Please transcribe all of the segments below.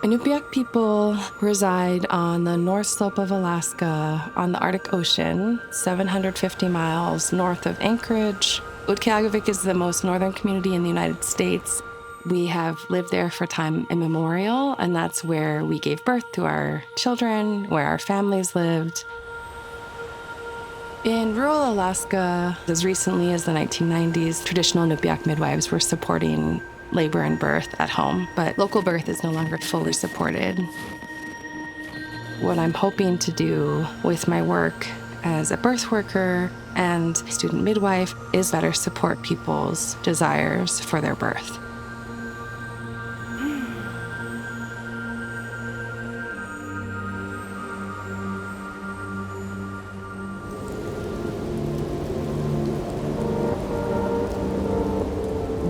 Inupiaq people reside on the north slope of Alaska on the Arctic Ocean, 750 miles north of Anchorage. Utqiagvik is the most northern community in the United States. We have lived there for time immemorial, and that's where we gave birth to our children, where our families lived. In rural Alaska, as recently as the 1990s, traditional Inupiaq midwives were supporting labor and birth at home, but local birth is no longer fully supported. What I'm hoping to do with my work as a birth worker and student midwife is better support people's desires for their birth.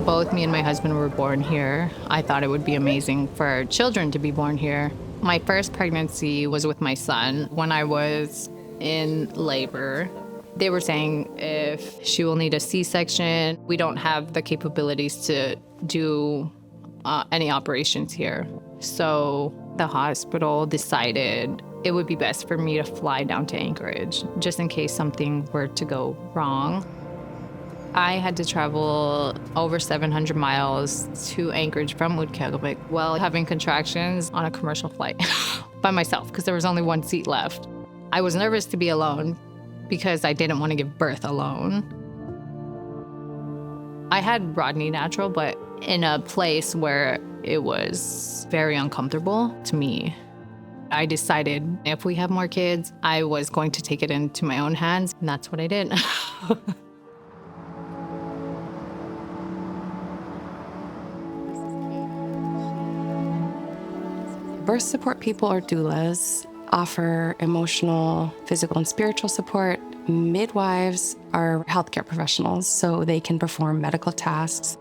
Both me and my husband were born here. I thought it would be amazing for our children to be born here. My first pregnancy was with my son. When I was in labor, they were saying if she will need a C-section, we don't have the capabilities to do any operations here. So the hospital decided it would be best for me to fly down to Anchorage, just in case something were to go wrong. I had to travel over 700 miles to Anchorage from Utqiagvik while having contractions on a commercial flight by myself because there was only one seat left. I was nervous to be alone because I didn't want to give birth alone. I had Rodney natural, but in a place where it was very uncomfortable to me. I decided if we have more kids, I was going to take it into my own hands, and that's what I did. Birth support people, or doulas, offer emotional, physical, and spiritual support. Midwives are healthcare professionals, so they can perform medical tasks.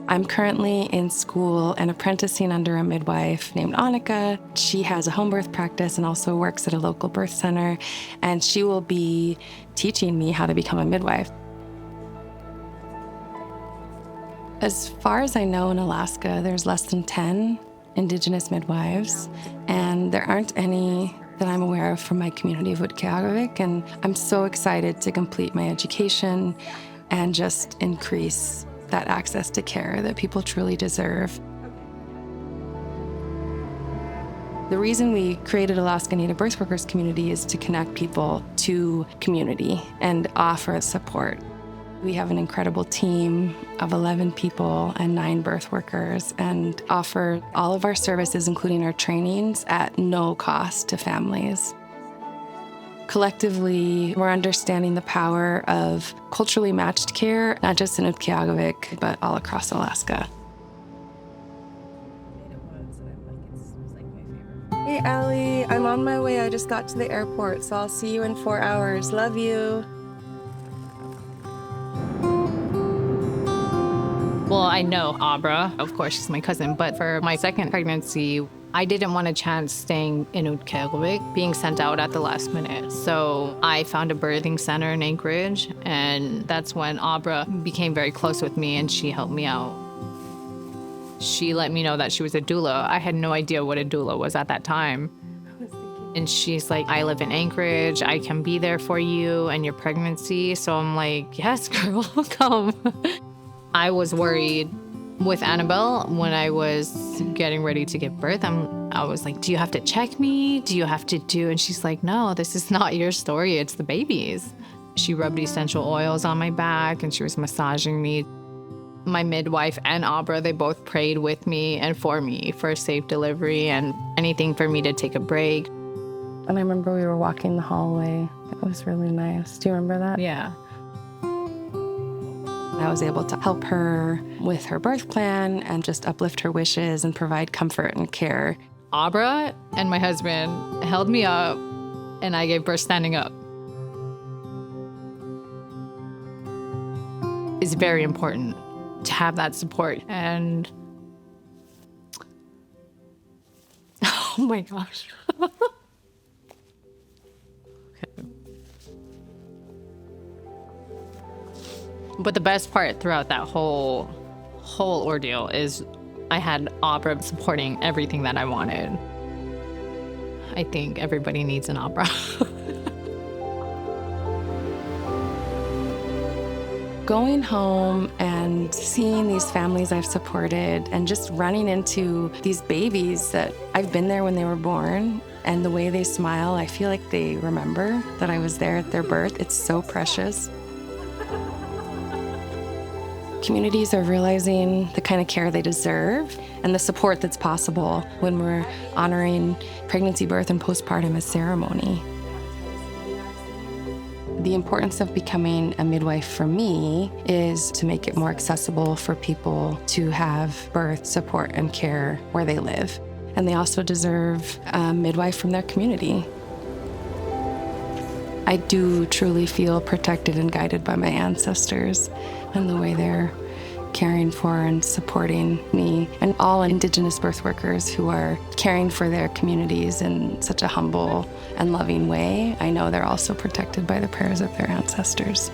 I'm currently in school and apprenticing under a midwife named Annika. She has a home birth practice and also works at a local birth center, and she will be teaching me how to become a midwife. As far as I know, in Alaska, there's less than 10 Indigenous midwives, and there aren't any that I'm aware of from my community of Utqiagvik, and I'm so excited to complete my education and just increase that access to care that people truly deserve. The reason we created Alaska Native Birth Workers Community is to connect people to community and offer support. We have an incredible team of 11 people and 9 birth workers and offer all of our services, including our trainings, at no cost to families. Collectively, we're understanding the power of culturally matched care, not just in Utqiagvik, but all across Alaska. Hey, Allie, I'm on my way. I just got to the airport, so I'll see you in 4 hours. Love you. Well, I know Abra, of course, she's my cousin, but for my second pregnancy, I didn't want a chance staying in Utqiagvik, being sent out at the last minute. So I found a birthing center in Anchorage, and that's when Abra became very close with me, and she helped me out. She let me know that she was a doula. I had no idea what a doula was at that time. And she's like, I live in Anchorage, I can be there for you and your pregnancy. So I'm like, yes, girl, come. I was worried with Annabelle when I was getting ready to give birth. I was like, do you have to check me? Do you have to do? And she's like, no, this is not your story. It's the baby's. She rubbed essential oils on my back and she was massaging me. My midwife and Abra, they both prayed with me and for me for a safe delivery and anything for me to take a break. And I remember we were walking the hallway. It was really nice. Do you remember that? Yeah. I was able to help her with her birth plan and just uplift her wishes and provide comfort and care. Abra and my husband held me up, and I gave birth standing up. It's very important to have that support. And oh my gosh. But the best part throughout that whole ordeal is I had Abra supporting everything that I wanted. I think everybody needs an Abra. Going home and seeing these families I've supported and just running into these babies that I've been there when they were born, and the way they smile, I feel like they remember that I was there at their birth. It's so precious. Communities are realizing the kind of care they deserve and the support that's possible when we're honoring pregnancy, birth, and postpartum as ceremony. The importance of becoming a midwife for me is to make it more accessible for people to have birth, support, and care where they live. And they also deserve a midwife from their community. I do truly feel protected and guided by my ancestors and the way they're caring for and supporting me, and all Indigenous birth workers who are caring for their communities in such a humble and loving way. I know they're also protected by the prayers of their ancestors.